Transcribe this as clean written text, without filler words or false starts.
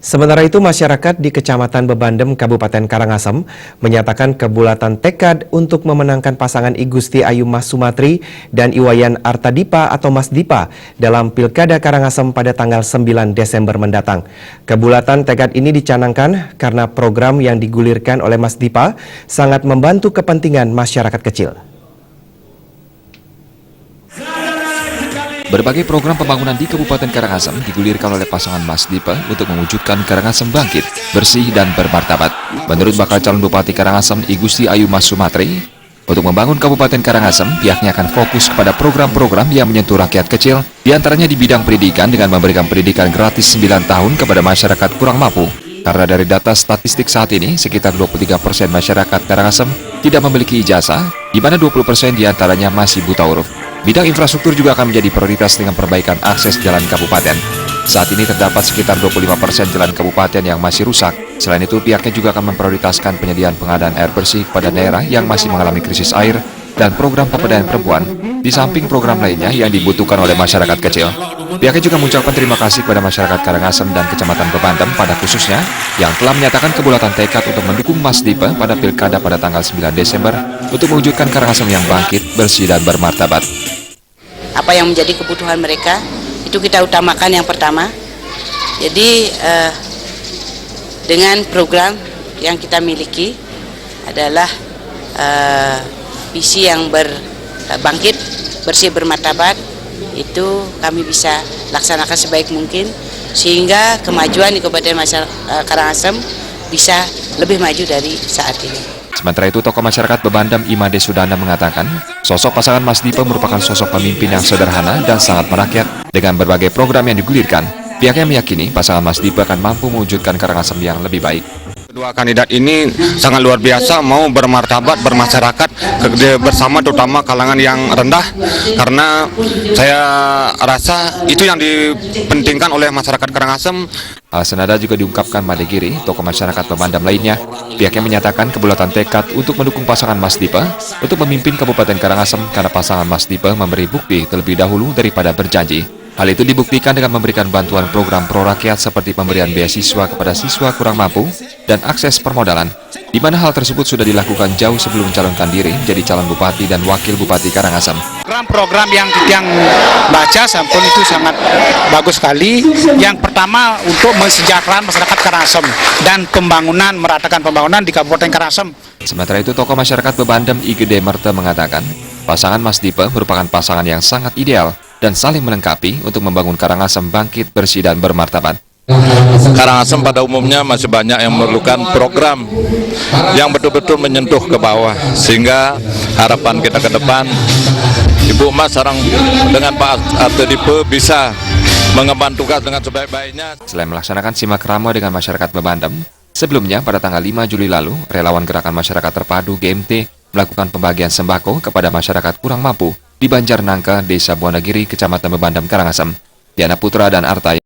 Sementara itu, masyarakat di Kecamatan Bebandem, Kabupaten Karangasem menyatakan kebulatan tekad untuk memenangkan pasangan I Gusti Ayu Mas Sumatri dan Iwayan Artadipa atau Mas Dipa dalam Pilkada Karangasem pada tanggal 9 Desember mendatang. Kebulatan tekad ini dicanangkan karena program yang digulirkan oleh Mas Dipa sangat membantu kepentingan masyarakat kecil. Berbagai program pembangunan di Kabupaten Karangasem digulirkan oleh pasangan Mas Dipa untuk mewujudkan Karangasem bangkit, bersih dan bermartabat. Menurut bakal calon Bupati Karangasem I Gusti Ayu Mas Sumatri, untuk membangun Kabupaten Karangasem, pihaknya akan fokus kepada program-program yang menyentuh rakyat kecil, diantaranya di bidang pendidikan dengan memberikan pendidikan gratis 9 tahun kepada masyarakat kurang mampu. Karena dari data statistik saat ini, sekitar 23% masyarakat Karangasem tidak memiliki ijazah, di mana 20% diantaranya masih buta huruf. Bidang infrastruktur juga akan menjadi prioritas dengan perbaikan akses jalan kabupaten. Saat ini terdapat sekitar 25% jalan kabupaten yang masih rusak. Selain itu, pihaknya juga akan memprioritaskan penyediaan pengadaan air bersih kepada daerah yang masih mengalami krisis air dan program pemberdayaan perempuan, di samping program lainnya yang dibutuhkan oleh masyarakat kecil. Pihaknya juga mengucapkan terima kasih kepada masyarakat Karangasem dan Kecamatan Bebandem pada khususnya yang telah menyatakan kebulatan tekad untuk mendukung Mas Dipa pada Pilkada pada tanggal 9 Desember untuk mewujudkan Karangasem yang bangkit, bersih dan bermartabat. Apa yang menjadi kebutuhan mereka itu kita utamakan yang pertama. Jadi dengan program yang kita miliki adalah visi yang berbangkit, bersih, bermartabat, itu kami bisa laksanakan sebaik mungkin sehingga kemajuan di Kabupaten Karangasem bisa lebih maju dari saat ini. Sementara itu, tokoh masyarakat Bebandem Imade Sudana mengatakan, sosok pasangan Mas Dipa merupakan sosok pemimpin yang sederhana dan sangat merakyat. Dengan berbagai program yang digulirkan, pihaknya meyakini pasangan Mas Dipa akan mampu mewujudkan Karangasem yang lebih baik. Kedua kandidat ini sangat luar biasa, mau bermartabat, bermasyarakat bersama, terutama kalangan yang rendah, karena saya rasa itu yang dipentingkan oleh masyarakat Karangasem. Hal senada juga diungkapkan Made Giri, tokoh masyarakat Bebandem lainnya. Pihaknya menyatakan kebulatan tekad untuk mendukung pasangan Mas Dipa untuk memimpin Kabupaten Karangasem karena pasangan Mas Dipa memberi bukti terlebih dahulu daripada berjanji. Hal itu dibuktikan dengan memberikan bantuan program pro rakyat seperti pemberian beasiswa kepada siswa kurang mampu dan akses permodalan, di mana hal tersebut sudah dilakukan jauh sebelum calonkan diri menjadi calon bupati dan wakil bupati Karangasem. Program yang baca sampun itu sangat bagus sekali. Yang pertama untuk mensejahterakan masyarakat Karangasem dan pembangunan, meratakan pembangunan di Kabupaten Karangasem. Sementara itu, tokoh masyarakat Bebandem I Gede Merte mengatakan, pasangan Mas Dipa merupakan pasangan yang sangat ideal dan saling melengkapi untuk membangun Karangasem bangkit, bersih dan bermartabat. Karangasem pada umumnya masih banyak yang memerlukan program yang betul-betul menyentuh ke bawah, sehingga harapan kita ke depan Ibu Mas sarang dengan Pak Artadipa bisa mengemban tugas dengan sebaik-baiknya. Selain melaksanakan simak rama dengan masyarakat Bebandem, sebelumnya pada tanggal 5 Juli lalu, relawan Gerakan Masyarakat Terpadu GMT melakukan pembagian sembako kepada masyarakat kurang mampu di Banjar Nangka, Desa Buanagiri, Kecamatan Bebandem, Karangasem. Diana Putra dan Arta